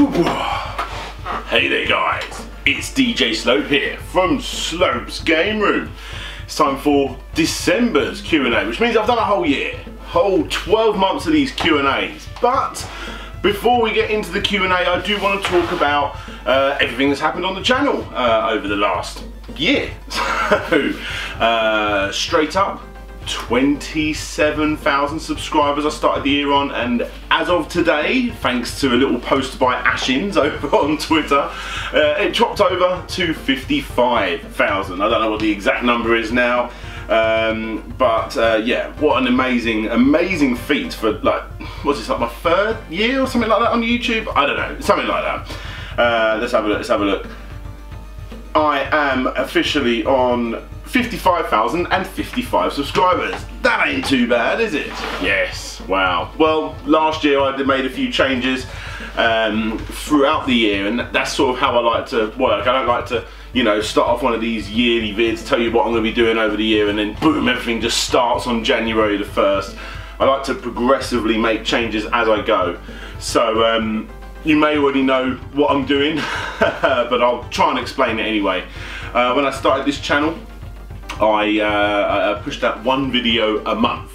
Hey there guys, it's DJ Slope here from Slope's Game Room. It's time for December's Q&A, which means I've done a whole year, whole 12 months of these Q&As. But before we get into the Q&A, I do want to talk about everything that's happened on the channel over the last year. So, straight up, 27,000 subscribers I started the year on, and as of today, thanks to a little post by Ashins over on Twitter, it dropped over to 55,000. I don't know what the exact number is now, but yeah, what an amazing feat for, like, what's this, like my third year or something like that on YouTube? I don't know, something like that. Let's have a look. I am officially on 55,055 subscribers. That ain't too bad, is it? Yes, wow. Well, last year I made a few changes throughout the year, and that's sort of how I like to work. I don't like to, you know, start off one of these yearly vids, tell you what I'm going to be doing over the year, and then boom, everything just starts on January the 1st. I like to progressively make changes as I go. So, you may already know what I'm doing, but I'll try and explain it anyway. When I started this channel, I pushed out one video a month.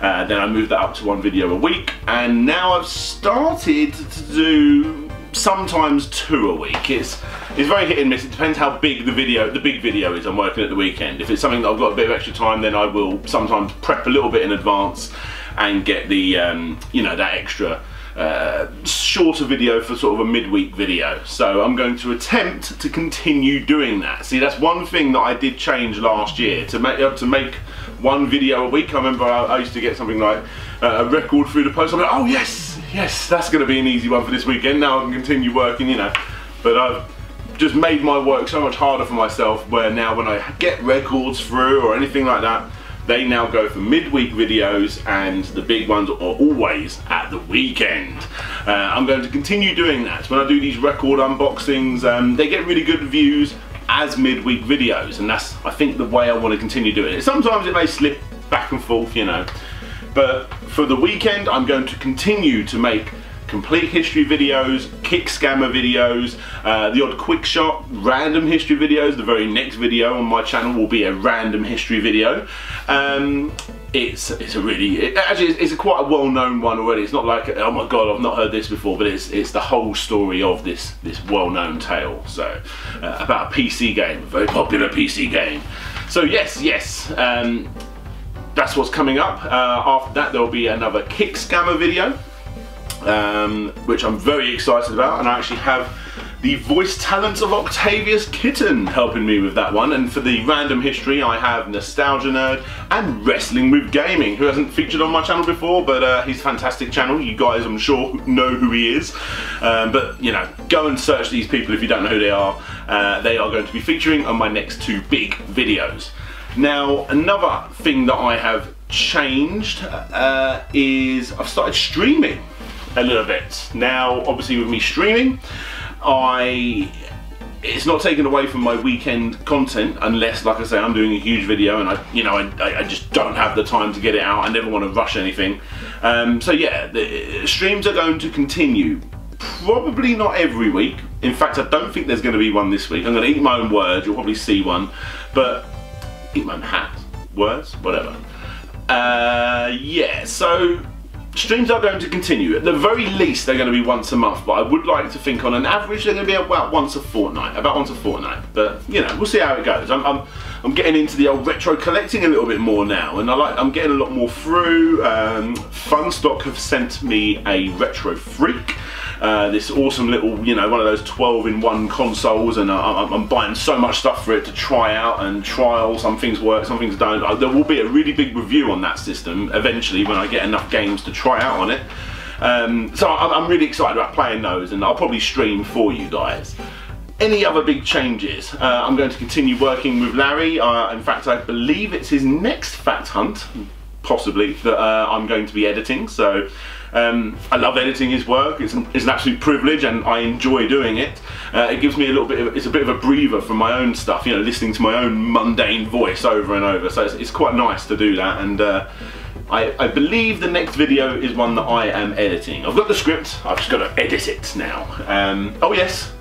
Then I moved that up to one video a week, and now I've started to do sometimes 2 a week. It's very hit and miss. It depends how big the big video is I'm working at the weekend. If it's something that I've got a bit of extra time, then I will sometimes prep a little bit in advance and get the you know, that extra shorter video for sort of a midweek video. So I'm going to attempt to continue doing that. See, that's one thing that I did change last year, to make one video a week. I remember I used to get something like a record through the post. I'm like, oh yes, that's going to be an easy one for this weekend. Now I can continue working, you know. But I've just made my work so much harder for myself, where now when I get records through or anything like that, they now go for midweek videos, and the big ones are always at the weekend. I'm going to continue doing that. When I do these record unboxings, they get really good views as midweek videos, and that's, I think, the way I want to continue doing it. Sometimes it may slip back and forth, you know, but for the weekend I'm going to continue to make complete history videos, kick scammer videos, the odd quick shot, random history videos. The very next video on my channel will be a random history video. It's a quite a well-known one already. It's not like, oh my god, I've not heard this before, but it's the whole story of this well-known tale. So about a PC game, a very popular PC game. So yes, that's what's coming up. After that, there'll be another kick scammer video, which I'm very excited about, and I actually have the voice talents of Octavius Kitten helping me with that one. And for the random history, I have Nostalgia Nerd and Wrestling with Gaming, who hasn't featured on my channel before, but he's a fantastic channel. You guys, I'm sure, know who he is. But, you know, go and search these people if you don't know who they are. They are going to be featuring on my next 2 big videos. Now, another thing that I have changed is I've started streaming a little bit. Now, obviously with me streaming, it's not taken away from my weekend content, unless, like I say, I'm doing a huge video and I just don't have the time to get it out. I never want to rush anything. So yeah, the streams are going to continue. Probably not every week. In fact, I don't think there's going to be one this week. I'm going to eat my own words. You'll probably see one, but eat my own hat. Words? Whatever. Yeah, so streams are going to continue. At the very least, they're going to be once a month, but I would like to think on an average they're going to be about once a fortnight. But you know, we'll see how it goes. I'm getting into the old retro collecting a little bit more now, and I'm getting a lot more through. Funstock have sent me a Retro Freak. This awesome little, you know, one of those 12-in-1 consoles, and I'm buying so much stuff for it to try out and trial. Some things work, some things don't. There will be a really big review on that system eventually when I get enough games to try out on it. So I'm really excited about playing those, and I'll probably stream for you guys. Any other big changes? I'm going to continue working with Larry. In fact, I believe it's his next Fact Hunt, possibly, that I'm going to be editing. So I love editing his work. It's an absolute privilege, and I enjoy doing it. It gives me a little bit of, it's a bit of a breather from my own stuff, you know, listening to my own mundane voice over and over. So it's quite nice to do that, and I believe the next video is one that I am editing. I've got the script, I've just got to edit it now. Oh yes,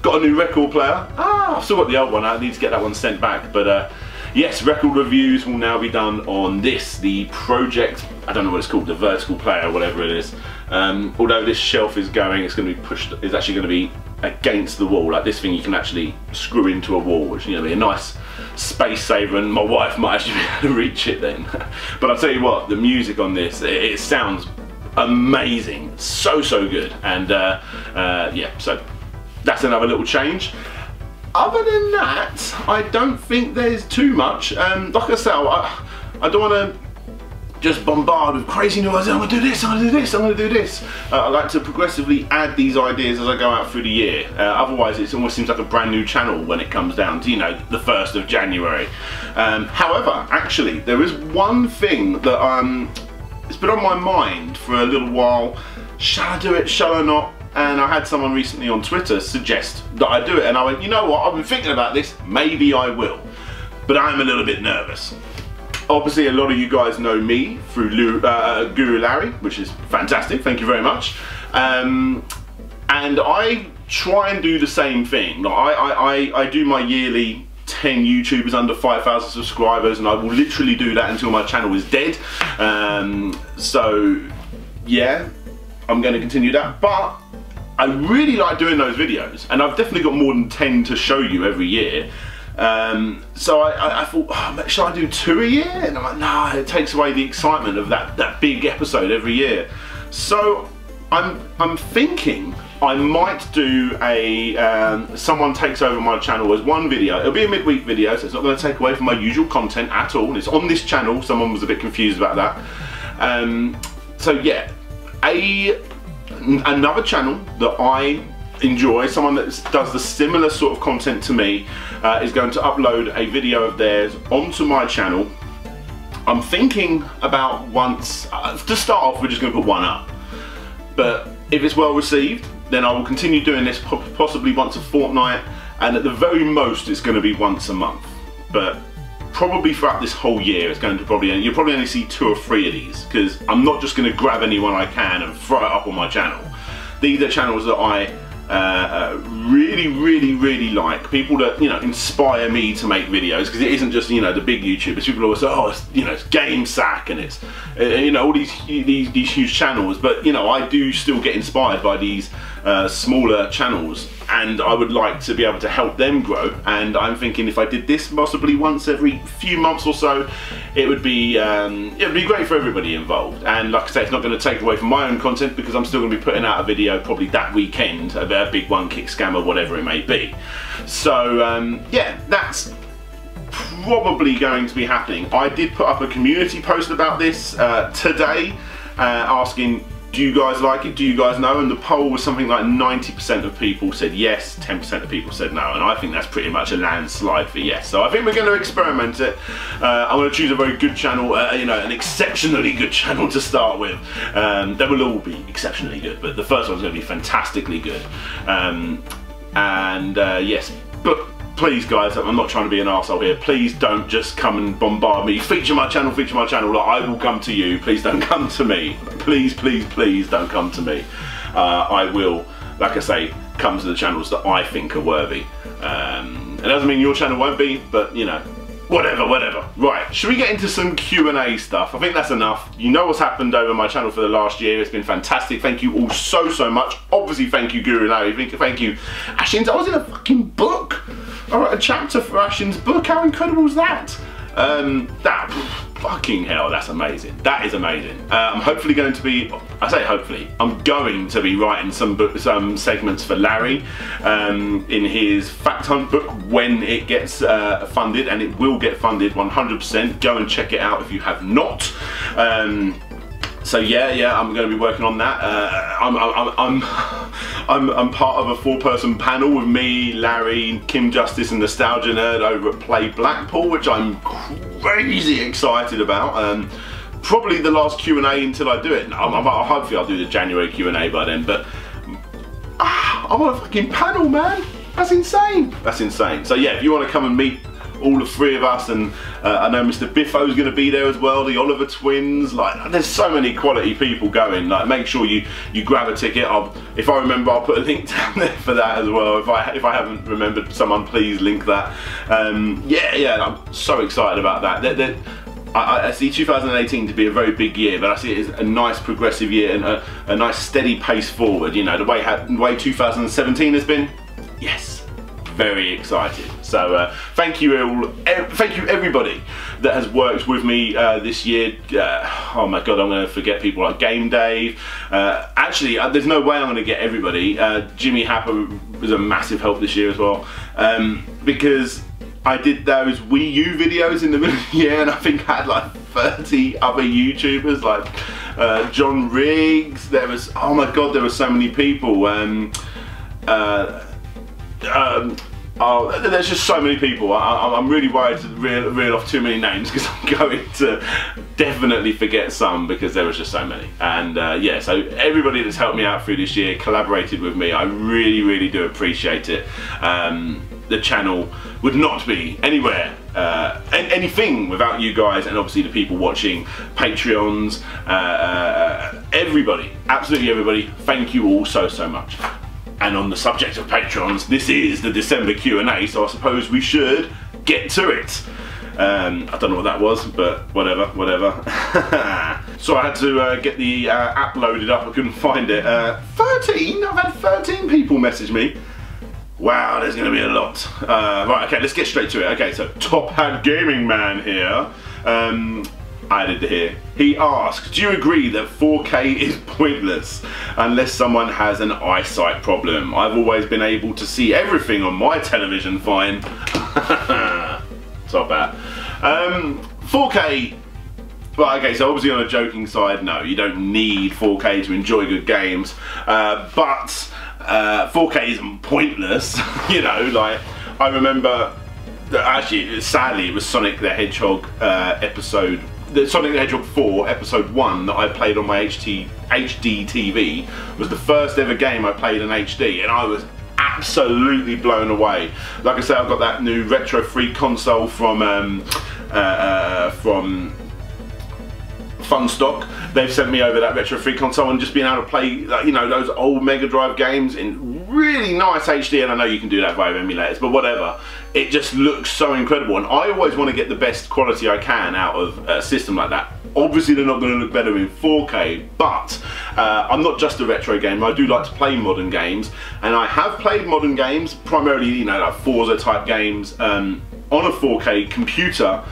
got a new record player. I've still got the old one, I need to get that one sent back. But yes, record reviews will now be done on this, the Project, I don't know what it's called, the vertical player, whatever it is. Although this shelf is going, it's going to be pushed, it's actually going to be against the wall. Like this thing you can actually screw into a wall, which, you know, be a nice space saver, and my wife might actually be able to reach it then. But I'll tell you what, the music on this, it sounds amazing, so good. And yeah, so that's another little change. Other than that, I don't think there's too much. Like I said, I don't want to just bombard with crazy new ideas. I'm going to do this, I'm going to do this, I'm going to do this. I like to progressively add these ideas as I go out through the year. Otherwise, it almost seems like a brand new channel when it comes down to, you know, the 1st of January. However, actually, there is one thing that it's been on my mind for a little while. Shall I do it? Shall I not? And I had someone recently on Twitter suggest that I do it, and I went, you know what, I've been thinking about this, maybe I will. But I'm a little bit nervous. Obviously, a lot of you guys know me through Guru Larry, which is fantastic, thank you very much. And I try and do the same thing. I do my yearly 10 YouTubers under 5,000 subscribers, and I will literally do that until my channel is dead. So, yeah, I'm going to continue that. But I really like doing those videos, and I've definitely got more than 10 to show you every year. So I thought, oh, shall I do 2 a year? And I'm like, nah, it takes away the excitement of that big episode every year. So I'm thinking I might do a someone takes over my channel as one video. It'll be a midweek video, so it's not going to take away from my usual content at all. It's on this channel. Someone was a bit confused about that. So yeah, another channel that I enjoy, someone that does the similar sort of content to me, is going to upload a video of theirs onto my channel. I'm thinking about once, to start off, we're just going to put one up. But if it's well received, then I will continue doing this possibly once a fortnight, and at the very most it's going to be once a month. But probably throughout this whole year, it's going to you'll probably only see 2 or 3 of these, because I'm not just going to grab anyone I can and throw it up on my channel. These are channels that I really like, people that, you know, inspire me to make videos, because it isn't just, you know, the big YouTubers. People always say, oh, it's, you know, it's Game Sack, and it's you know, all these huge channels. But, you know, I do still get inspired by these smaller channels, and I would like to be able to help them grow. And I'm thinking if I did this possibly once every few months or so, it would be great for everybody involved. And like I say, it's not going to take away from my own content, because I'm still going to be putting out a video probably that weekend, a big one, kick scammer, whatever it may be. So yeah, that's probably going to be happening. I did put up a community post about this today, asking, do you guys like it? Do you guys know? And the poll was something like 90% of people said yes, 10% of people said no, and I think that's pretty much a landslide for yes. So I think we're going to experiment it. I'm going to choose a very good channel, you know, an exceptionally good channel to start with. They will all be exceptionally good, but the first one's going to be fantastically good. Yes, but please guys, I'm not trying to be an arsehole here, please don't just come and bombard me, feature my channel, like, I will come to you, please don't come to me, please don't come to me. I will, like I say, come to the channels that I think are worthy. It doesn't mean your channel won't be, but you know, whatever. Right, should we get into some Q&A stuff? I think that's enough. You know what's happened over my channel for the last year. It's been fantastic. Thank you all so much. Obviously, thank you, Guru Larry. Thank you, Ashins. I was in a fucking book. I wrote a chapter for Ashins' book. How incredible is that? Fucking hell, that's amazing. That is amazing. I'm hopefully going to be, I say hopefully, I'm going to be writing some segments for Larry in his Fact Hunt book when it gets funded, and it will get funded 100%. Go and check it out if you have not. So yeah, I'm going to be working on that. I'm part of a 4-person panel with me, Larry, Kim Justice, and Nostalgia Nerd over at Play Blackpool, which I'm crazy excited about. Probably the last Q&A until I do it. Hopefully I'll do the January Q&A by then, but I'm on a fucking panel, man. That's insane. That's insane. So yeah, if you want to come and meet all the three of us, and I know Mr. Biffo's going to be there as well, the Oliver twins. Like, there's so many quality people going. Like, make sure you grab a ticket. If I remember, I'll put a link down there for that as well. If I haven't remembered, someone please link that. Yeah, I'm so excited about that. I see 2018 to be a very big year, but I see it as a nice progressive year and a nice steady pace forward. You know, the way 2017 has been. Yes, very excited. So thank you everybody that has worked with me this year. Oh my God, I'm going to forget people like Game Dave. Actually, there's no way I'm going to get everybody. Jimmy Happer was a massive help this year as well, because I did those Wii U videos in the middle of the year, and I think I had like 30 other YouTubers, like John Riggs. There was, oh my God, there were so many people. There's just so many people. I'm really worried to reel off too many names, because I'm going to definitely forget some, because there was just so many. And yeah, so everybody that's helped me out through this year, collaborated with me, I really do appreciate it. The channel would not be anywhere, anything without you guys, and obviously the people watching, Patreons, everybody, absolutely everybody. Thank you all so much. And on the subject of Patrons, this is the December Q&A, so I suppose we should get to it. I don't know what that was, but whatever. So I had to get the app loaded up. I couldn't find it. 13? I've had 13 people message me. Wow, there's going to be a lot. Right, okay, let's get straight to it. Okay, so Top Hat Gaming Man here. I did here. He asks, do you agree that 4K is pointless unless someone has an eyesight problem? I've always been able to see everything on my television fine. It's not bad. 4K, well, okay, so obviously on a joking side, no, you don't need 4K to enjoy good games, but 4K isn't pointless. You know, like, I remember that actually, sadly, it was Sonic the Hedgehog Sonic the Hedgehog 4 episode 1 that I played on my HD TV was the first ever game I played in HD, and I was absolutely blown away. Like I said, I've got that new retro-free console from Funstock. They've sent me over that retro-free console, and just being able to play, like, you know, those old Mega Drive games in really nice HD, and I know you can do that via emulators, but whatever. It just looks so incredible, and I always want to get the best quality I can out of a system like that. Obviously they're not going to look better in 4K, but I'm not just a retro gamer. I do like to play modern games, and I have played modern games, primarily, you know, like Forza type games, on a 4K computer,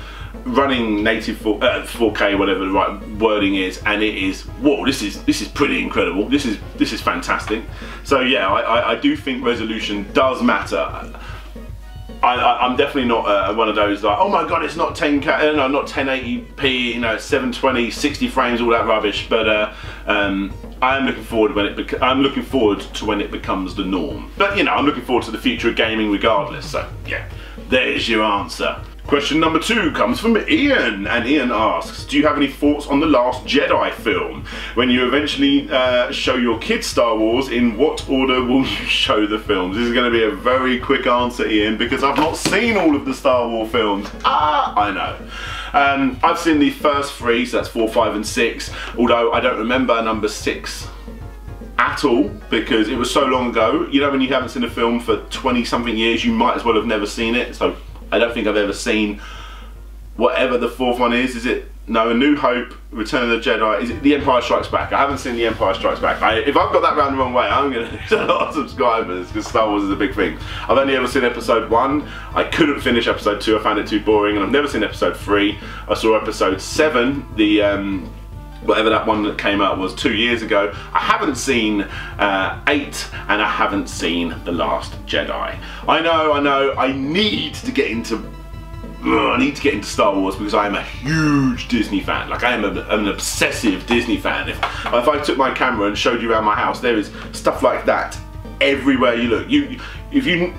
running native 4K, whatever the right wording is, and it is, whoa, this is pretty incredible. This is fantastic. So yeah, I do think resolution does matter. I'm definitely not one of those like, oh my God, it's not 10K, no, not 1080p, you know, 720, 60 frames, all that rubbish. But I am looking forward to when it becomes the norm. But you know, I'm looking forward to the future of gaming regardless. So yeah, there's your answer. Question number 2 comes from Ian, and Ian asks, do you have any thoughts on The Last Jedi film? When you eventually show your kids Star Wars, in what order will you show the films? This is going to be a very quick answer, Ian, because I've not seen all of the Star Wars films. I know. I've seen the first 3, so that's 4, 5 and 6, although I don't remember number 6 at all, because it was so long ago. You know, when you haven't seen a film for 20 something years, you might as well have never seen it. So I don't think I've ever seen whatever the 4th one is. Is it, no, A New Hope, Return of the Jedi, is it The Empire Strikes Back? I haven't seen The Empire Strikes Back. If I've got that round the wrong way, I'm going to lose a lot of subscribers, because Star Wars is a big thing. I've only ever seen episode 1. I couldn't finish episode 2, I found it too boring, and I've never seen episode 3. I saw episode 7, the whatever that one that came out was 2 years ago. I haven't seen 8, and I haven't seen The Last Jedi. I know, I need to get into Star Wars, because I am a huge Disney fan. Like, I am an obsessive Disney fan. If I took my camera and showed you around my house, there is stuff like that everywhere you look. If you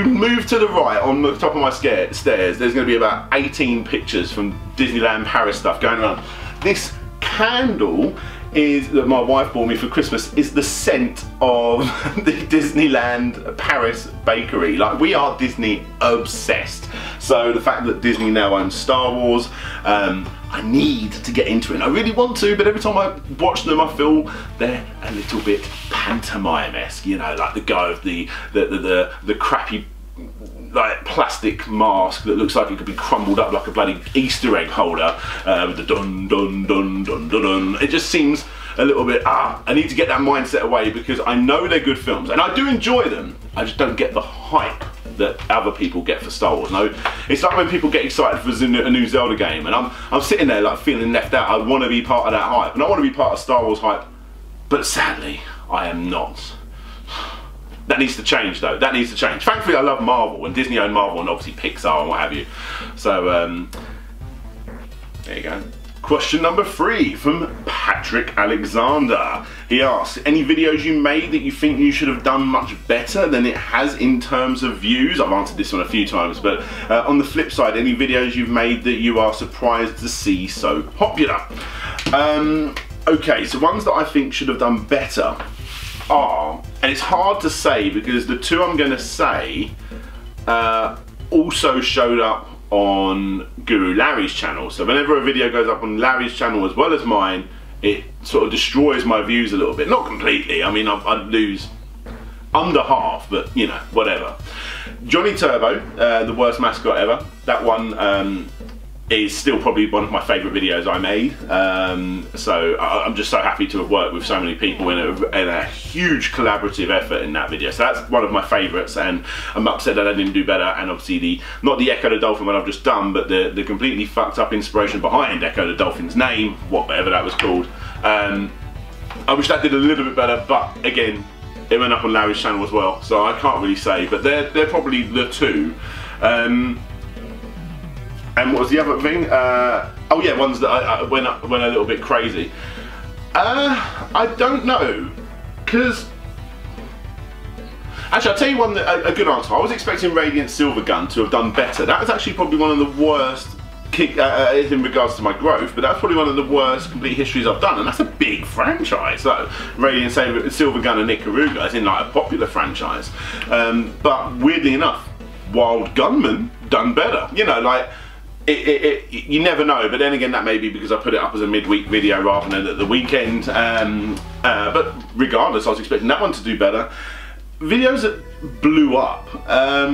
move to the right on the top of my stairs, there's going to be about 18 pictures from Disneyland Paris stuff going on. This candle is that my wife bought me for Christmas is the scent of the Disneyland Paris bakery. Like, we are Disney obsessed. So the fact that Disney now owns Star Wars, I need to get into it. I really want to, but every time I watch them, I feel they're a little bit pantomime-esque. You know, like the guy with the crappy, like, plastic mask that looks like it could be crumbled up like a bloody Easter egg holder with the dun dun dun dun dun dun. It just seems a little bit, I need to get that mindset away, because I know they're good films and I do enjoy them. I just don't get the hype that other people get for Star Wars. No, it's like when people get excited for a new Zelda game, and I'm sitting there like feeling left out. I want to be part of that hype, and I want to be part of Star Wars hype, but sadly I am not. That needs to change though. That needs to change. Thankfully I love Marvel, and Disney own Marvel, and obviously Pixar and what have you. So there you go. Question number 3 from Patrick Alexander. He asks, any videos you made that you think you should have done much better than it has in terms of views? I've answered this one a few times, but on the flip side, any videos you've made that you are surprised to see so popular? Okay, so ones that I think should have done better are, and it's hard to say because the two I'm going to say also showed up on Guru Larry's channel. So whenever a video goes up on Larry's channel as well as mine, it sort of destroys my views a little bit. Not completely, I mean I'd lose under half, but you know, whatever. Johnny Turbo, the worst mascot ever, that one is still probably one of my favourite videos I made. So I'm just so happy to have worked with so many people in a huge collaborative effort in that video. So that's one of my favourites, and I'm upset that I didn't do better. And obviously not the Echo the Dolphin one I've just done, but the completely fucked up inspiration behind Echo the Dolphin's name, whatever that was called. I wish that did a little bit better, but again, it went up on Larry's channel as well, so I can't really say, but they're probably the two. And what was the other thing? Oh yeah, ones that I went a little bit crazy. I don't know, because actually I'll tell you one that, a good answer. I was expecting Radiant Silvergun to have done better. That was actually probably one of the worst in regards to my growth, but that's probably one of the worst complete histories I've done, and that's a big franchise. So Radiant Silvergun and Nick Karuga is in like a popular franchise, but weirdly enough, Wild Gunman done better. You know, like. You never know, but then again that may be because I put it up as a midweek video rather than at the weekend, but regardless I was expecting that one to do better. Videos that blew up, I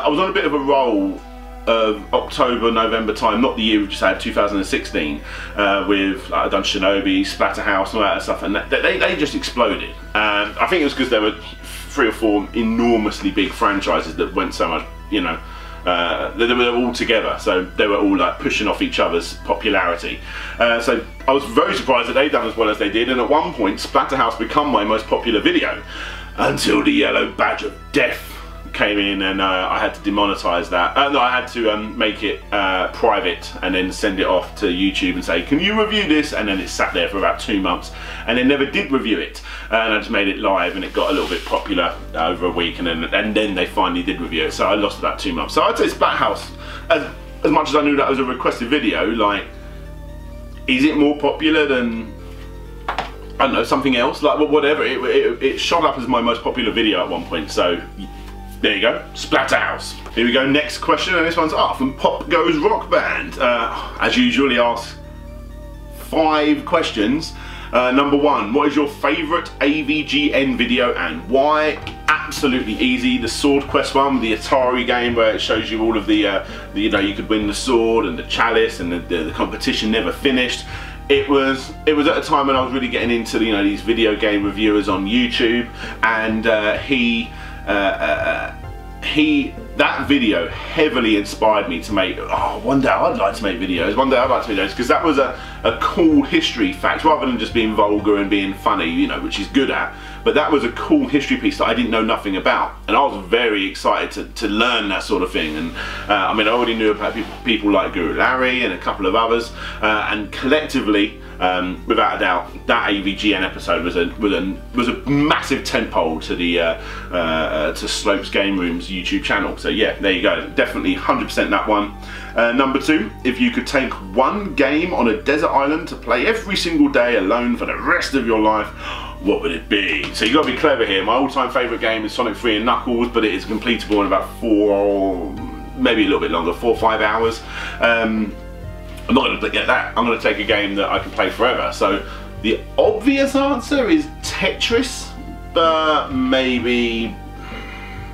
was on a bit of a roll of October, November time, not the year we just had, 2016, with I'd done Shinobi, Splatterhouse and all that stuff, and they just exploded. I think it was because there were 3 or 4 enormously big franchises that went so much, you know, they were all together, so they were all like pushing off each other's popularity. So I was very surprised that they'd done as well as they did, and at one point Splatterhouse became my most popular video until the yellow badge of death came in, and I had to demonetize that. No, I had to make it private and then send it off to YouTube and say, can you review this? And then it sat there for about 2 months and then never did review it, and I just made it live, and it got a little bit popular over a week, and then they finally did review it. So I lost about 2 months. So I'd say Splatterhouse, as much as I knew that was a requested video, like, is it more popular than, I don't know, something else? Like, whatever, it shot up as my most popular video at one point, so there you go, Splatterhouse. Here we go, next question, and this one's from Pop Goes Rock Band. As usual, he asks 5 questions. Number 1, what is your favourite AVGN video and why? Absolutely easy, the Sword Quest one, the Atari game where it shows you all of the you know, you could win the sword and the chalice, and the competition never finished. It was at a time when I was really getting into, you know, these video game reviewers on YouTube, and that video heavily inspired me to make, one day I'd like to make videos, because that was a cool history fact, rather than just being vulgar and being funny, you know, which he's good at, but that was a cool history piece that I didn't know nothing about, and I was very excited to learn that sort of thing. And I mean, I already knew about people like Guru Larry and a couple of others, and collectively without a doubt, that AVGN episode was a massive tentpole to the to Slopes Game Room's YouTube channel. So yeah, there you go, definitely 100% that one. Number 2, if you could take one game on a desert island to play every single day alone for the rest of your life, what would it be? So you got to be clever here. My all-time favourite game is Sonic 3 and Knuckles, but it is completable in about 4, maybe a little bit longer, 4 or 5 hours. I'm not going to get that. I'm going to take a game that I can play forever. So the obvious answer is Tetris, but maybe,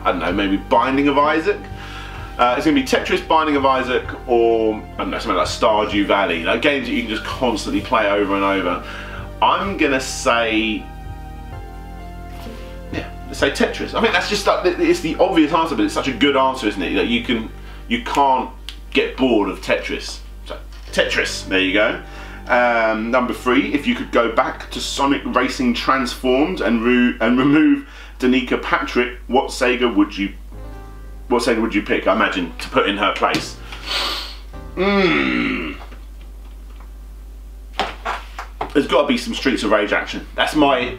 I don't know, maybe Binding of Isaac. It's going to be Tetris, Binding of Isaac, or I don't know, something like Stardew Valley. Like games that you can just constantly play over and over. I'm going to say, yeah, let's say Tetris. I think that's just like, it's the obvious answer, but it's such a good answer, isn't it? That you can't get bored of Tetris. So Tetris, there you go. Number 3, if you could go back to Sonic Racing Transformed and remove Danica Patrick, what Sega would you pick? I imagine to put in her place. There's got to be some Streets of Rage action. That's my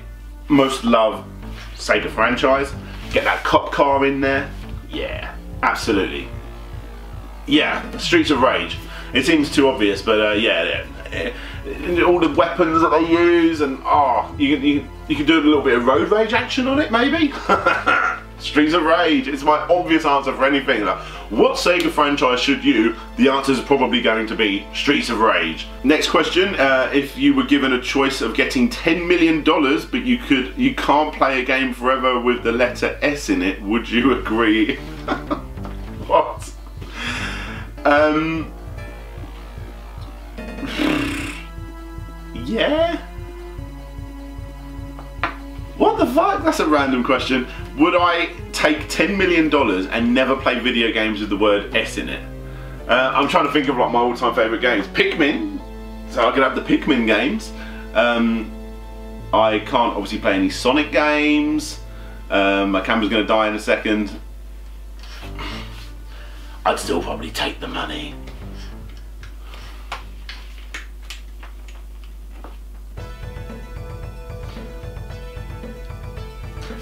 most loved Sega franchise. Get that cop car in there. Yeah, absolutely. Yeah, Streets of Rage. It seems too obvious, but yeah. All the weapons that they use, and you can do a little bit of road rage action on it, maybe. Streets of Rage. It's my obvious answer for anything. Like, what Sega franchise should you? The answer is probably going to be Streets of Rage. Next question: if you were given a choice of getting $10 million, but you can't play a game forever with the letter S in it, would you agree? What? Yeah? What the fuck? That's a random question. Would I take $10 million and never play video games with the word S in it? I'm trying to think of like my all-time favourite games. Pikmin, so I could have the Pikmin games. I can't obviously play any Sonic games. My camera's going to die in a second. I'd still probably take the money.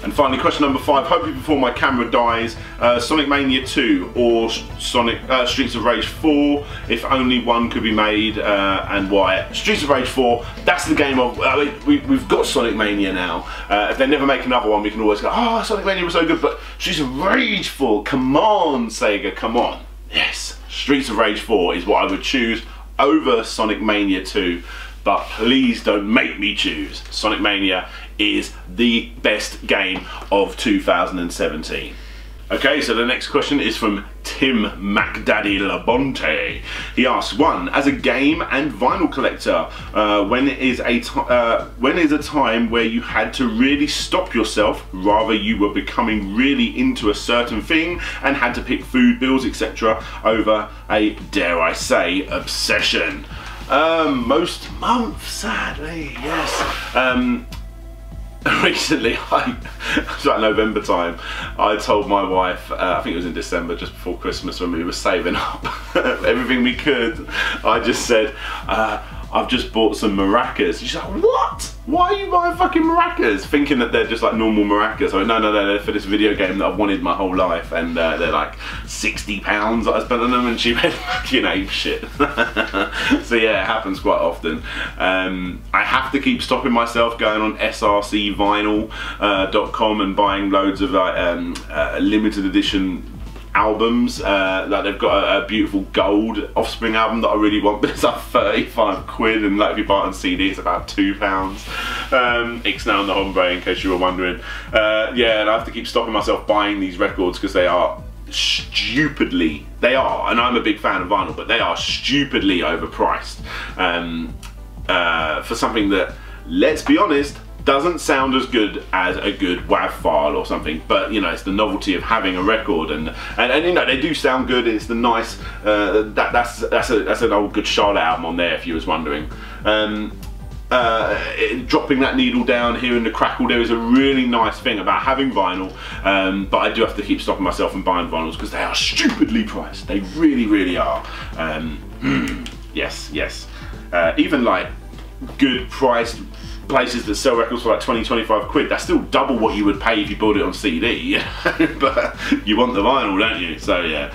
And finally, question number 5, hopefully before my camera dies, Sonic Mania 2 or Sonic Streets of Rage 4, if only one could be made, and why? Streets of Rage 4, that's the game of, we've got Sonic Mania now. If they never make another one, we can always go, oh, Sonic Mania was so good, but Streets of Rage 4, come on, Sega, come on. Yes, Streets of Rage 4 is what I would choose over Sonic Mania 2, but please don't make me choose. Sonic Mania is the best game of 2017. Okay, so the next question is from Tim McDaddy Labonte. He asks, 1, as a game and vinyl collector, when is a time where you had to really stop yourself, rather you were becoming really into a certain thing and had to pick food bills, etc. over a, dare I say, obsession? Most months, sadly, yes. Recently, it's like November time, I told my wife, I think it was in December, just before Christmas, when we were saving up everything we could, I just said, I've just bought some maracas. She's like, what? Why are you buying fucking maracas? Thinking that they're just like normal maracas. I went, no, they're for this video game that I've wanted my whole life, and they're like £60 that I spent on them, and she went fucking ape shit. So yeah, it happens quite often. I have to keep stopping myself going on srcvinyl.com and buying loads of like limited edition albums. Like they've got a beautiful gold Offspring album that I really want, but it's like 35 quid, and like if you buy it on CD it's about £2. Ixnay on the Hombre, in case you were wondering. Yeah, and I have to keep stopping myself buying these records because they are stupidly, and I'm a big fan of vinyl, but they are stupidly overpriced for something that, let's be honest, doesn't sound as good as a good WAV file or something, but you know, it's the novelty of having a record, and you know, they do sound good. It's the nice that's an old Good Charlotte album on there, if you was wondering. Dropping that needle down, hearing the crackle, there is a really nice thing about having vinyl, but I do have to keep stopping myself from buying vinyls because they are stupidly priced. They really are. Yes. Even like good priced places that sell records for like 20-25 quid. That's still double what you would pay if you bought it on CD. But you want the vinyl, don't you? So yeah.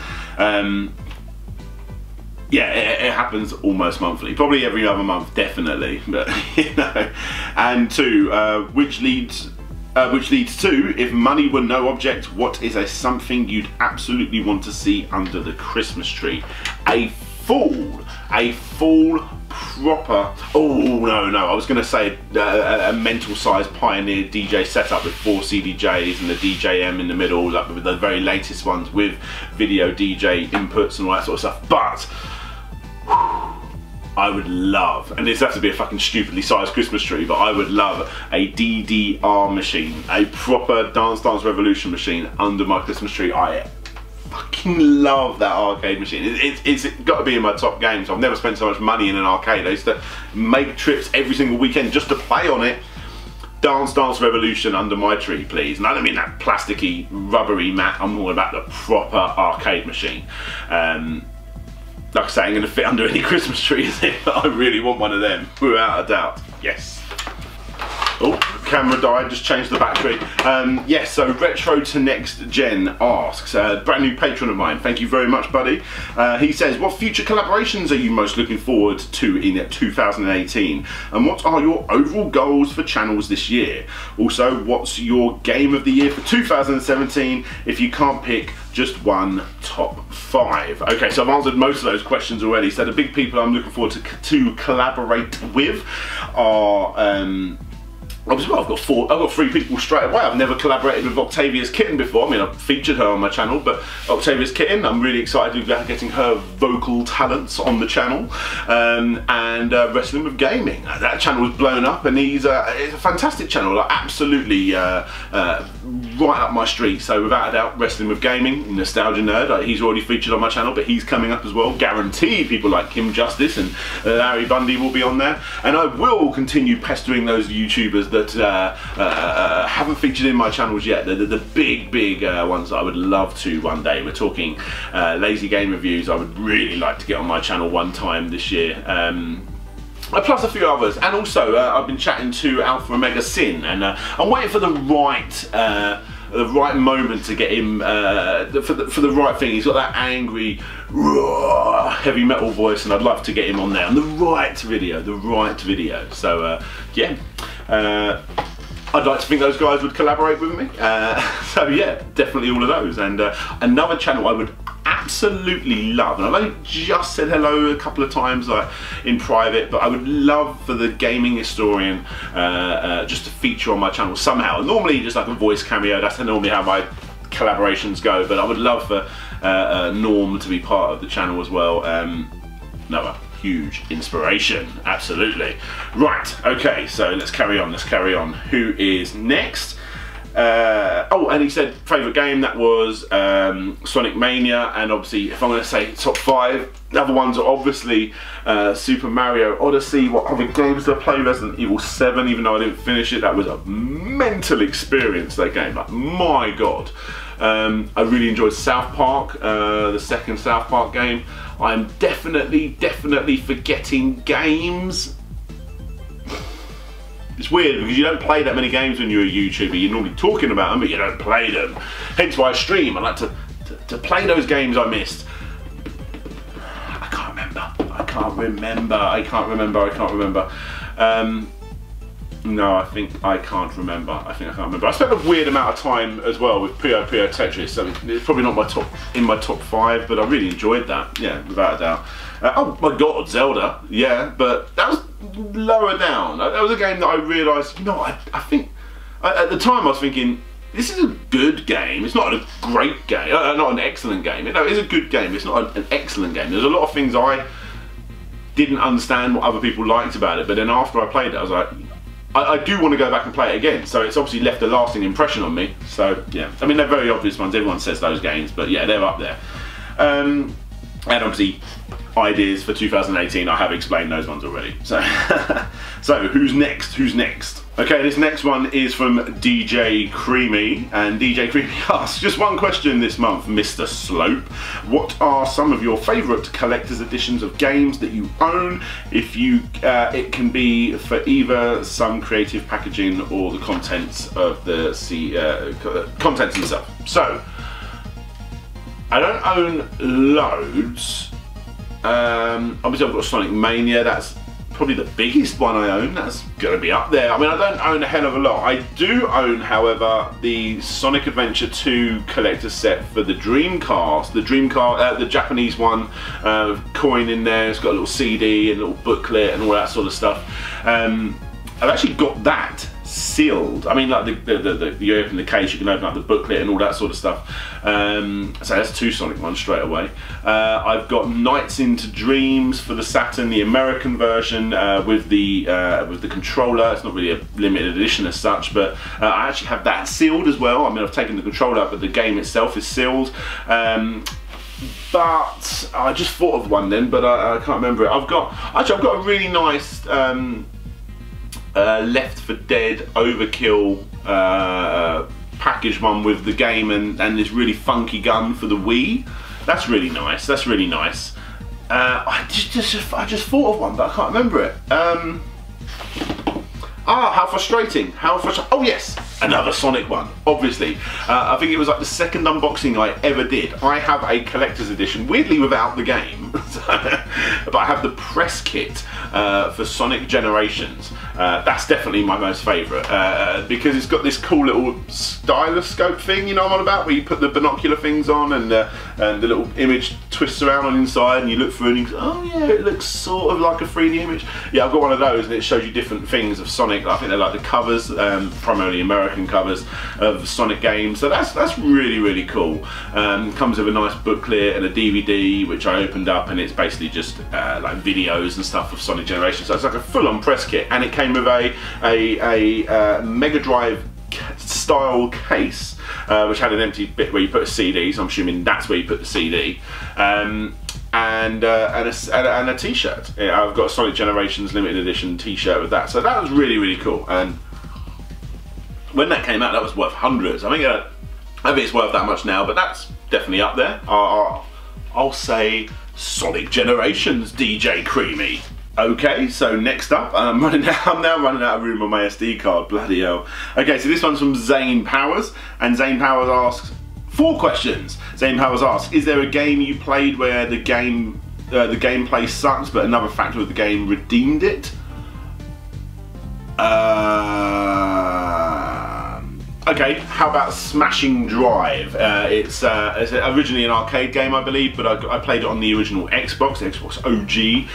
Yeah, it happens almost monthly, probably every other month, definitely. But you know, and two, which leads to, if money were no object, what is something you'd absolutely want to see under the Christmas tree? A full proper. Oh no, I was going to say a mental size Pioneer DJ setup with 4 CDJs and the DJM in the middle, like with the very latest ones with video DJ inputs and all that sort of stuff. But I would love, and this has to be a fucking stupidly sized Christmas tree, but I would love a DDR machine, a proper Dance Dance Revolution machine under my Christmas tree. I fucking love that arcade machine. It's got to be in my top games. I've never spent so much money in an arcade. I used to make trips every single weekend just to play on it. Dance Dance Revolution under my tree, please. And I don't mean that plasticky, rubbery mat. I'm all about the proper arcade machine. Like I say, ain't going to fit under any Christmas tree, is it? But I really want one of them, without a doubt. Yes. Oh, camera died, just changed the battery. Yes, so Retro to Next Gen asks, brand new patron of mine, thank you very much, buddy. He says, what future collaborations are you most looking forward to in 2018? And what are your overall goals for channels this year? Also, what's your game of the year for 2017 if you can't pick just one top 5? Okay, so I've answered most of those questions already. So the big people I'm looking forward to collaborate with are obviously, well, I've got 3 people straight away. I've never collaborated with Octavia's Kitten before. I mean, I've featured her on my channel, but Octavia's Kitten, I'm really excited about getting her vocal talents on the channel. And Wrestling with Gaming. That channel was blown up, and it's a fantastic channel, like absolutely right up my street. So without a doubt, Wrestling with Gaming, Nostalgia Nerd, he's already featured on my channel, but he's coming up as well. Guaranteed people like Kim Justice and Larry Bundy will be on there. And I will continue pestering those YouTubers that haven't featured in my channels yet. The big ones that I would love to one day. We're talking Lazy Game Reviews. I would really like to get on my channel one time this year. Plus a few others, and also I've been chatting to Alpha Omega Sin, and I'm waiting for the right moment to get him for the right thing. He's got that angry, raw, heavy metal voice, and I'd love to get him on there on the right video. So yeah, I'd like to think those guys would collaborate with me. So yeah, definitely all of those. And another channel I would absolutely love, and I've only just said hello a couple of times like in private, but I would love for the Gaming Historian just to feature on my channel somehow. Normally just like a voice cameo, that's normally how my collaborations go, but I would love for Norm to be part of the channel as well. Another huge inspiration, absolutely. Right, okay, so let's carry on. Who is next? Oh, and he said favourite game, that was Sonic Mania, and obviously if I'm going to say top 5, the other ones are obviously Super Mario Odyssey. What other games did I play? Resident Evil 7, even though I didn't finish it. That was a mental experience, that game, like my god. I really enjoyed South Park, the second South Park game. I'm definitely forgetting games. It's weird because you don't play that many games when you're a YouTuber. You're normally talking about them, but you don't play them. Hence why I stream. I like to play those games I missed. I can't remember. No, I think I can't remember. I spent a weird amount of time as well with Puyo Puyo Tetris. So it's probably not in my top 5, but I really enjoyed that. Yeah, without a doubt. Oh my god, Zelda. Yeah, but that was lower down. That was a game that I realised, you know, I think at the time I was thinking, this is a good game. It's not a great game, not an excellent game. You know, it's a good game. It's not an excellent game. There's a lot of things I didn't understand what other people liked about it, but then after I played it, I was like, I do want to go back and play it again. So it's obviously left a lasting impression on me. So yeah, I mean, they're very obvious ones. Everyone says those games, but yeah, they're up there. And obviously, ideas for 2018, I have explained those ones already. So So who's next? Who's next? Okay, this next one is from DJ Creamy, and DJ Creamy asks, just one question this month, Mr. Slope. What are some of your favourite collector's editions of games that you own? If you, it can be for either some creative packaging or the contents of the contents themselves. So, I don't own loads. Obviously I've got Sonic Mania, that's probably the biggest one I own. That's going to be up there. I mean, I don't own a hell of a lot. I do own, however, the Sonic Adventure 2 collector set for the Dreamcast. The Japanese one, coin in there. It's got a little CD and a little booklet and all that sort of stuff. I've actually got that sealed. I mean, like you open the case, you can open up the booklet and all that sort of stuff. So that's 2 Sonic ones straight away. I've got Nights into Dreams for the Saturn, the American version, with the controller. It's not really a limited edition as such, but I actually have that sealed as well. I mean, I've taken the controller out, but the game itself is sealed. But I just thought of one then, but I can't remember it. I've got a really nice Left 4 Dead Overkill package one with the game and this really funky gun for the Wii. That's really nice. That's really nice. I just thought of one, but I can't remember it. How frustrating! Oh yes, another Sonic one. Obviously, I think it was like the second unboxing I ever did. I have a collector's edition, weirdly without the game, but I have the press kit for Sonic Generations. That's definitely my most favourite because it's got this cool little styloscope thing, you know what I'm on about, where you put the binocular things on and the little image twists around on the inside and you look through and you go, oh yeah, it looks sort of like a 3D image. Yeah, I've got one of those and it shows you different things of Sonic. I think they're like the covers, primarily American covers of Sonic games. So that's really, really cool. Comes with a nice booklet and a DVD which I opened up, and it's basically just like videos and stuff of Sonic Generations. So it's like a full-on press kit, and it came with a Mega Drive style case which had an empty bit where you put a CD, so I'm assuming that's where you put the CD, and a t-shirt. Yeah, I've got a Sonic Generations limited edition t-shirt with that, so that was really, really cool. And when that came out, that was worth hundreds. I think it's worth that much now, but that's definitely up there. I'll say Sonic Generations, DJ Creamy. Okay, so next up, I'm now running out of room on my SD card, bloody hell. Okay, so this one's from Zane Powers, and Zane Powers asks 4 questions. Zane Powers asks, is there a game you played where the gameplay sucks, but another factor of the game redeemed it? Okay, how about Smashing Drive? It's originally an arcade game, I believe, but I played it on the original Xbox, the Xbox OG.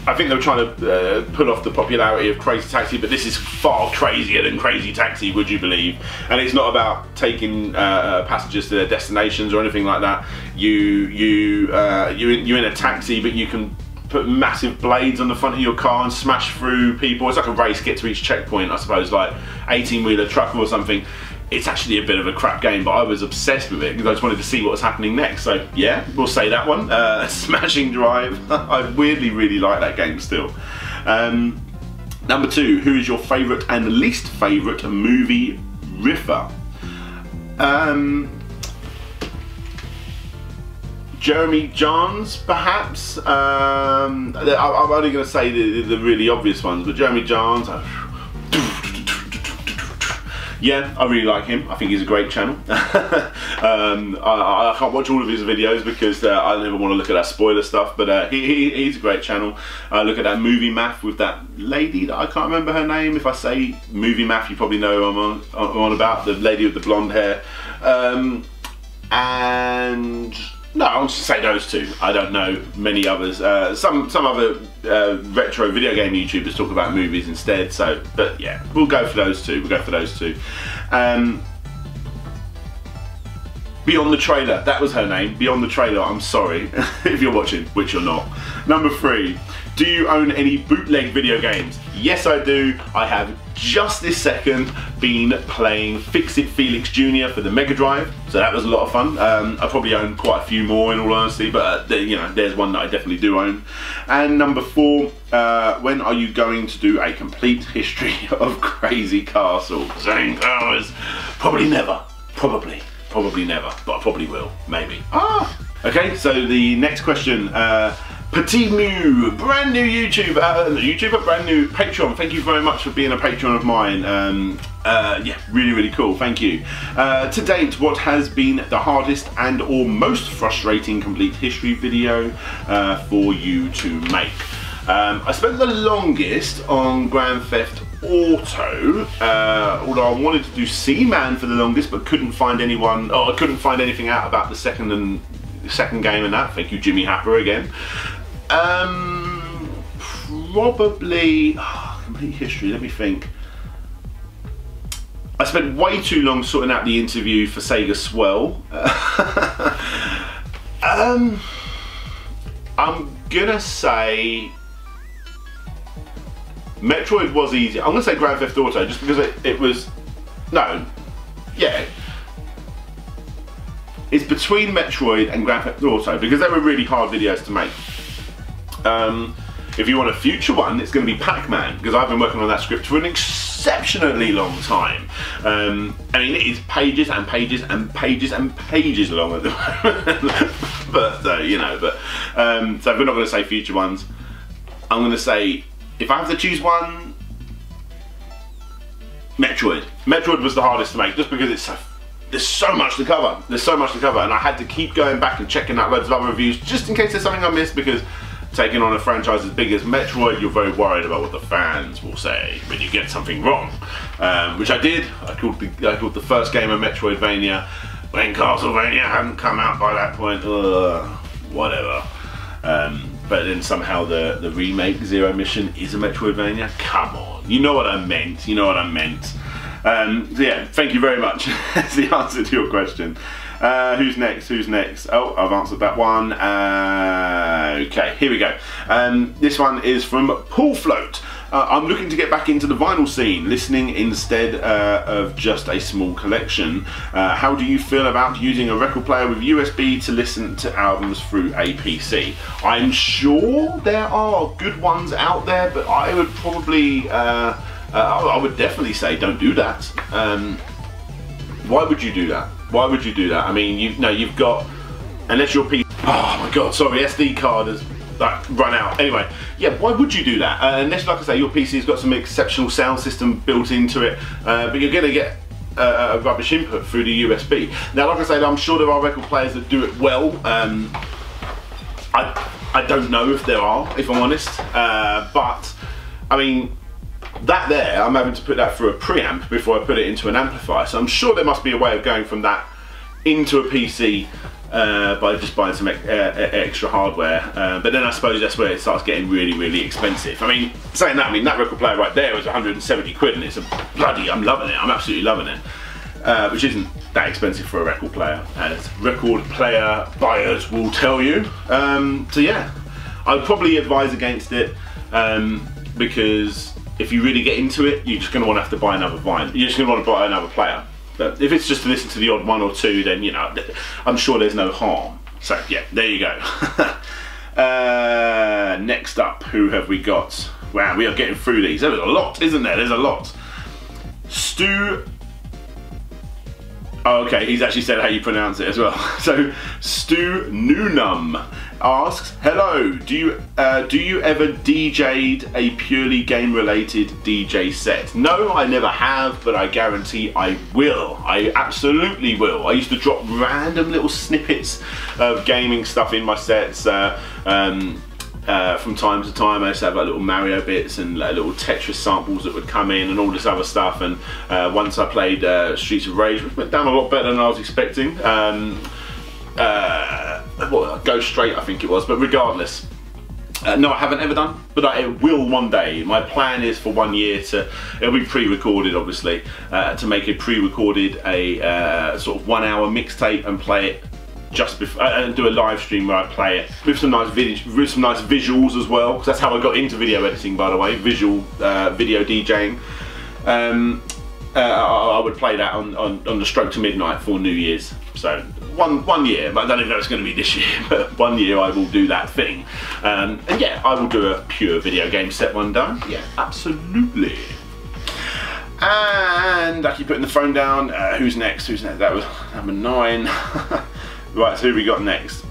I think they were trying to pull off the popularity of Crazy Taxi, but this is far crazier than Crazy Taxi, would you believe? And it's not about taking passengers to their destinations or anything like that. You're in a taxi, but you can put massive blades on the front of your car and smash through people. It's like a race, get to each checkpoint, I suppose, like 18-wheeler truck or something. It's actually a bit of a crap game, but I was obsessed with it because I just wanted to see what was happening next. So yeah, we'll say that one. Smashing Drive. I weirdly really like that game still. Number 2, who is your favourite and least favourite movie riffer? Jeremy Johns, perhaps. I'm only going to say the really obvious ones, but Jeremy Johns. Yeah, I really like him. I think he's a great channel. I can't watch all of his videos because I never want to look at that spoiler stuff, but he's a great channel. I look at that Movie Math with that lady that I can't remember her name. If I say Movie Math, you probably know who I'm on about, the lady with the blonde hair. And no, I'll just say those 2. I don't know many others. Some other retro video game YouTubers talk about movies instead. So, but yeah, we'll go for those 2. We'll go for those 2. Beyond the Trailer. That was her name. Beyond the Trailer. I'm sorry if you're watching, which you're not. Number 3. Do you own any bootleg video games? Yes, I do. I have just this second been playing Fix It Felix Jr. for the Mega Drive, so that was a lot of fun. I probably own quite a few more in all honesty, but you know, there's one that I definitely do own. And number 4, when are you going to do a complete history of Crazy Castle? Zane Powers. Probably never. Probably never, but I probably will, maybe. Okay, so the next question. Petit Mew, brand new YouTuber, brand new Patreon. Thank you very much for being a Patreon of mine. Yeah, really cool, thank you. To date, what has been the hardest and or most frustrating complete history video for you to make? I spent the longest on Grand Theft Auto, although I wanted to do Seaman for the longest, but couldn't find anyone, I couldn't find anything out about the second game and that. Thank you, Jimmy Happer, again. Probably complete history. Let me think. I spent way too long sorting out the interview for Sega Swell. I'm gonna say Metroid was easy. I'm gonna say Grand Theft Auto just because it was it's between Metroid and Grand Theft Auto because they were really hard videos to make. If you want a future one, it's going to be Pac-Man because I've been working on that script for an exceptionally long time. I mean, it is pages and pages and pages and pages long at the moment. But you know, so we're not going to say future ones. I'm going to say, if I have to choose one, Metroid. Metroid was the hardest to make just because there's so much to cover. There's so much to cover, and I had to keep going back and checking out loads of other reviews just in case there's something I missed, because taking on a franchise as big as Metroid, you're very worried about what the fans will say when you get something wrong, which I did. I called the first game of Metroidvania when Castlevania hadn't come out by that point. Whatever. But then somehow the remake Zero Mission is a Metroidvania. Come on, you know what I meant. You know what I meant. So yeah, thank you very much. That's the answer to your question. Who's next? Who's next? Oh, I've answered that one. Okay, here we go. This one is from Paul Float. I'm looking to get back into the vinyl scene, listening instead of just a small collection. How do you feel about using a record player with USB to listen to albums through a PC? I'm sure there are good ones out there, but I would probably, I would definitely say don't do that. Why would you do that? Why would you do that? I mean, you've got, unless your PC, oh my god, sorry, SD card has run out. Anyway, yeah, why would you do that? Unless, like I say, your PC's got some exceptional sound system built into it, but you're going to get a rubbish input through the USB. Now, like I said, I'm sure there are record players that do it well. I don't know if there are, if I'm honest, but I mean, that there, I'm having to put that through a preamp before I put it into an amplifier, so I'm sure there must be a way of going from that into a PC by just buying some extra hardware, but then I suppose that's where it starts getting really expensive. I mean, saying that, I mean, that record player right there was 170 quid and it's a bloody, I'm loving it, I'm absolutely loving it, which isn't that expensive for a record player, as record player buyers will tell you. So yeah, I'd probably advise against it, because if you really get into it, you're just going to have to buy another vinyl. You're just going to want to buy another player. But if it's just to listen to the odd one or two, then, you know, I'm sure there's no harm. So yeah, there you go. Next up, who have we got? Wow, we are getting through these. There's a lot, isn't there? There's a lot. Stu. Oh, okay, he's actually said how you pronounce it as well. So, Stu Nunum asks, hello, do you ever DJ'd a purely game-related DJ set? No, I never have, but I guarantee I will. I absolutely will. I used to drop random little snippets of gaming stuff in my sets. From time to time. I used to have like little Mario bits and like little Tetris samples that would come in and all this other stuff, and once I played Streets of Rage, which went down a lot better than I was expecting. Well, Go Straight I think it was, but regardless, no, I haven't ever done, but I will one day. My plan is for 1 year to, it'll be pre-recorded obviously, to make a pre-recorded sort of 1 hour mixtape and play it just before, and do a live stream where I play it with some nice visuals as well, because that's how I got into video editing, by the way, visual video DJing. I would play that on the stroke to midnight for New Year's. So one year, but I don't even know if it's going to be this year, but 1 year I will do that thing. And yeah, I will do a pure video game set one day. Yeah, absolutely. And I keep putting the phone down. Who's next? Who's next? That was number 9. Right, so who we got next?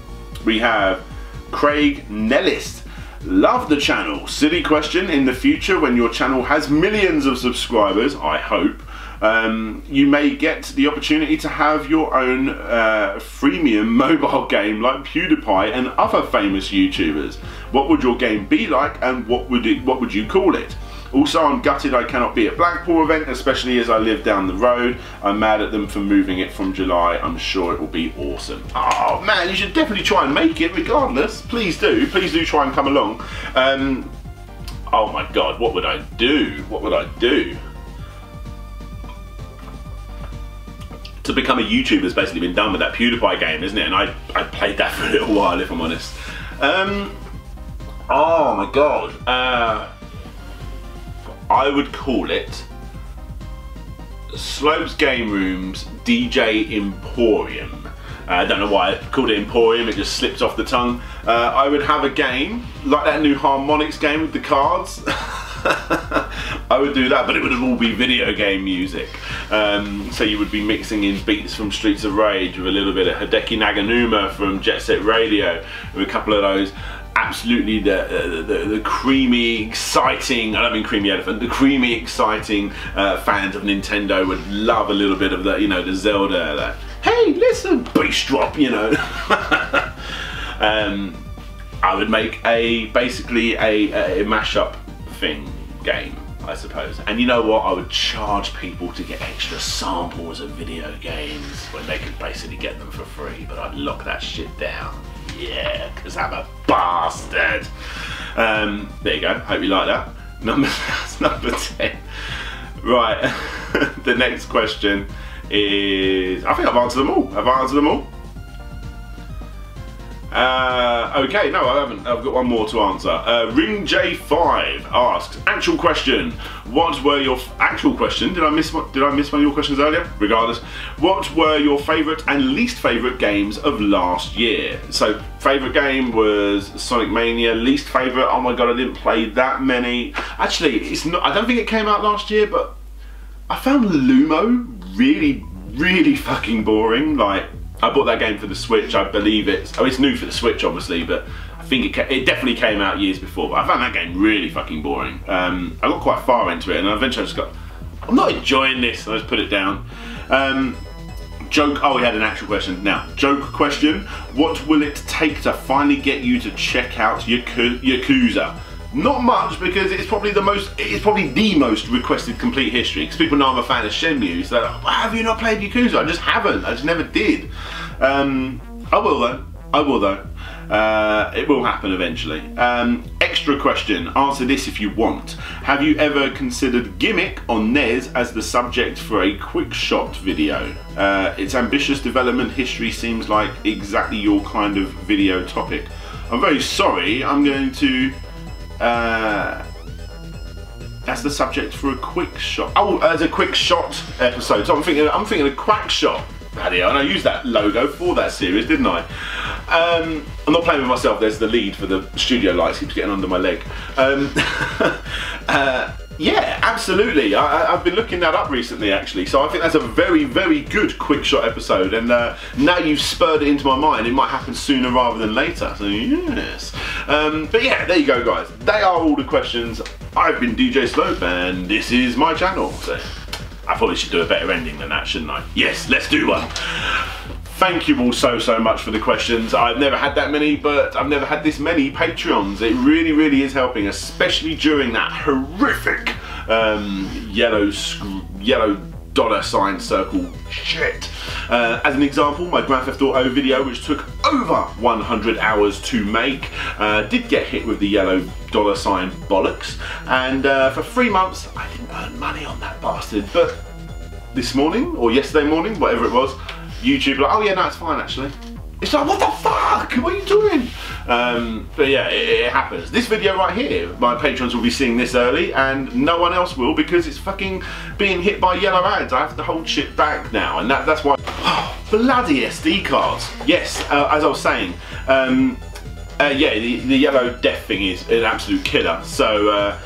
We have Craig Nellis. Love the channel. Silly question. In the future, when your channel has millions of subscribers, I hope, you may get the opportunity to have your own freemium mobile game like PewDiePie and other famous YouTubers. What would your game be like, and what would you call it? Also, I'm gutted I cannot be at Blackpool event, especially as I live down the road. I'm mad at them for moving it from July. I'm sure it will be awesome. Oh man, you should definitely try and make it regardless. Please do try and come along. Oh my god, what would I do? What would I do? To become a YouTuber has basically been done with that PewDiePie game, isn't it? And I played that for a little while, if I'm honest. Oh my god. I would call it Slopes Game Room's DJ Emporium. I don't know why I called it Emporium, it just slipped off the tongue. I would have a game, like that new Harmonix game with the cards. I would do that, but it would all be video game music. So you would be mixing in beats from Streets of Rage with a little bit of Hideki Naganuma from Jet Set Radio, with a couple of those. Absolutely the creamy, exciting, I don't mean creamy elephant, the creamy, exciting fans of Nintendo would love a little bit of the, you know, the Zelda, that, hey, listen, bass drop, you know. I would make basically a mashup thing game, I suppose. And you know what, I would charge people to get extra samples of video games when they could basically get them for free, but I'd lock that shit down. Yeah, because I'm a bastard. There you go, hope you like that. That's number 10. Right, the next question is, I think I've answered them all. Have I answered them all? Okay, no I haven't. I've got one more to answer. Ring J5 asks, actual question, what were your actual question? Did I miss one of your questions earlier? Regardless, what were your favourite and least favourite games of last year? So favourite game was Sonic Mania. Least favourite, oh my god, I didn't play that many. Actually, it's not, I don't think it came out last year, but I found Lumo really fucking boring. Like, I bought that game for the Switch, I believe it's new for the Switch obviously, but I think it definitely came out years before, but I found that game really fucking boring. I got quite far into it and eventually I just got, I'm not enjoying this, and I just put it down. Joke, oh, we had an actual question. Now, joke question, what will it take to finally get you to check out Yakuza? Not much, because it's probably the most requested complete history, because people know I'm a fan of Shenmue, so why have you not played Yakuza? I just haven't, I just never did. I will though. It will happen eventually. Extra question, answer this if you want. Have you ever considered Gimmick on NES as the subject for a quick shot video? Its ambitious development history seems like exactly your kind of video topic. I'm very sorry, I'm going to that's the subject for a quick shot. Oh, as a quick shot episode. So I'm thinking a Quack Shot. Bloody hell, and I used that logo for that series, didn't I? I'm not playing with myself. There's the lead for the studio lights, keeps getting under my leg. Yeah, absolutely. I've been looking that up recently, actually. So I think that's a very good quick shot episode. And now you've spurred it into my mind, it might happen sooner rather than later. So yes. But yeah, there you go, guys. They are all the questions. I've been DJ Slope, and this is my channel. So I probably should do a better ending than that, shouldn't I? Yes, let's do one. Thank you all so much for the questions. I've never had that many, but I've never had this many Patreons. It really is helping, especially during that horrific yellow dollar sign circle shit. As an example, my Grand Theft Auto video, which took over 100 hours to make, did get hit with the yellow dollar sign bollocks, and for 3 months I didn't earn money on that bastard. But this morning, or yesterday morning, whatever it was, YouTube like, oh yeah, no, it's fine actually. It's like, what the fuck? What are you doing? But yeah, it happens. This video right here, my patrons will be seeing this early, and no one else will, because it's fucking being hit by yellow ads. I have to hold shit back now, and that's why. Bloody SD cards. Yes, as I was saying, yeah, the yellow death thing is an absolute killer. So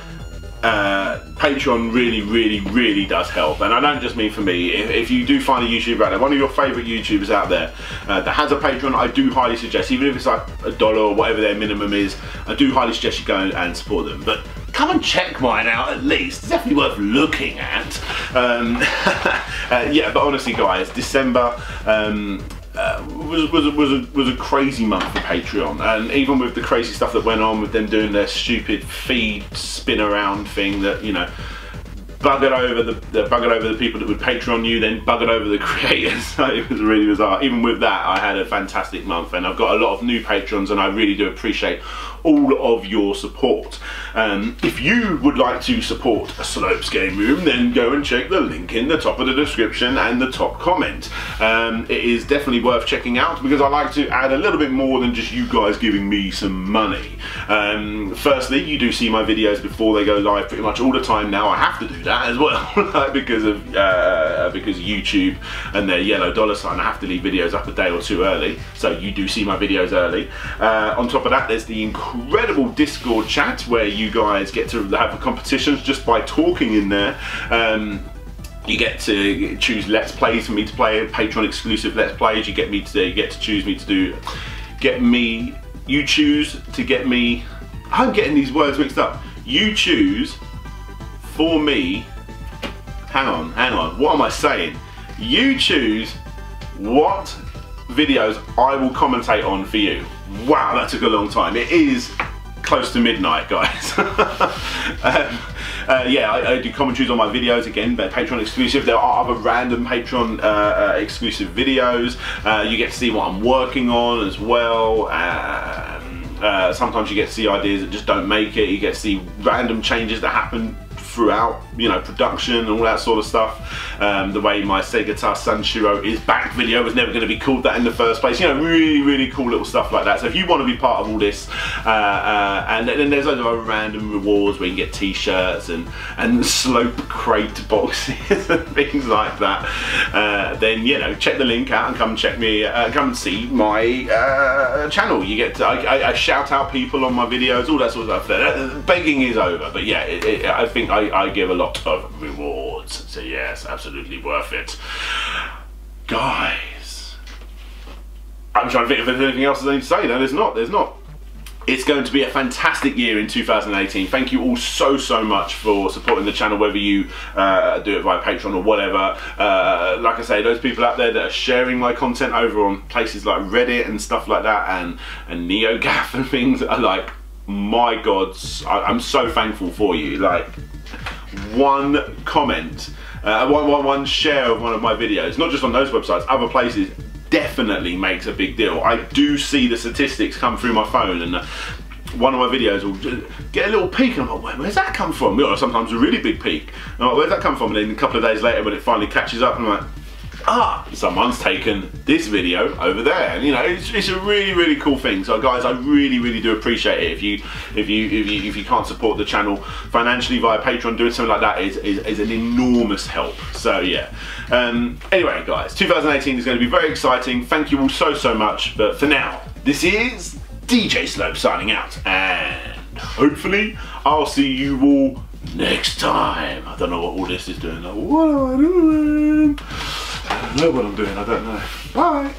Patreon really does help, and I don't just mean for me. If you do find a YouTuber out there, one of your favourite YouTubers out there that has a Patreon, I do highly suggest, even if it's like $1 or whatever their minimum is, I do highly suggest you go and support them. But come and check mine out at least. It's definitely worth looking at. Yeah, but honestly, guys, December was a crazy month for Patreon, and even with the crazy stuff that went on with them doing their stupid feed spin around thing that, you know, buggered over the people that would Patreon you, then buggered over the creators. So it was really bizarre. Even with that, I had a fantastic month, and I've got a lot of new patrons, and I really do appreciate all of your support. If you would like to support a Slopes Game Room, then go and check the link in the top of the description and the top comment. It is definitely worth checking out, because I like to add a little bit more than just you guys giving me some money. Firstly, you do see my videos before they go live pretty much all the time now. I have to do that as well because YouTube and their yellow dollar sign. I have to leave videos up a day or two early, so you do see my videos early. On top of that, there's the incredible Discord chat where you guys get to have competitions just by talking in there. You get to choose Let's Plays for me to play, Patreon exclusive Let's Plays. You get to choose me to do, you choose to get me, I'm getting these words mixed up. You choose for me, hang on, what am I saying? You choose what videos I will commentate on for you. Wow, that took a long time. It is close to midnight, guys. Yeah, I do commentaries on my videos, again, they're Patreon exclusive. There are other random Patreon exclusive videos. You get to see what I'm working on as well. Sometimes you get to see ideas that just don't make it. You get to see random changes that happen throughout, you know, production and all that sort of stuff. The way my Sega Guitar Sanshiro is back video was never going to be called that in the first place. You know, really cool little stuff like that. So if you want to be part of all this, and then there's loads of other random rewards where you can get t-shirts and slope crate boxes and things like that, then, you know, check the link out and come check me, come and see my channel. You get to, I shout out people on my videos, all that sort of stuff. Begging is over, but yeah, I think I give a lot of rewards, so yes, absolutely worth it. Guys, I'm trying to think if there's anything else I need to say. No, there's not. It's going to be a fantastic year in 2018. Thank you all so much for supporting the channel, whether you do it via Patreon or whatever. Like I say, those people out there that are sharing my content over on places like Reddit and stuff like that, and NeoGAF and things, are like, my God, I'm so thankful for you. Like, one comment, one share of one of my videos, not just on those websites, other places, definitely makes a big deal. I do see the statistics come through my phone, and one of my videos will get a little peak, and I'm like, where's that come from? You know, sometimes a really big peak. And I'm like, where's that come from? And then a couple of days later, when it finally catches up, I'm like, ah, someone's taken this video over there. And you know, it's a really cool thing. So guys, I really do appreciate it. If you can't support the channel financially via Patreon, doing something like that is an enormous help. So yeah. Anyway, guys, 2018 is going to be very exciting. Thank you all so much. But for now, this is DJ Slope signing out, and hopefully I'll see you all next time. I don't know what all this is doing. Like, what am I doing? I don't know what I'm doing, I don't know. Bye!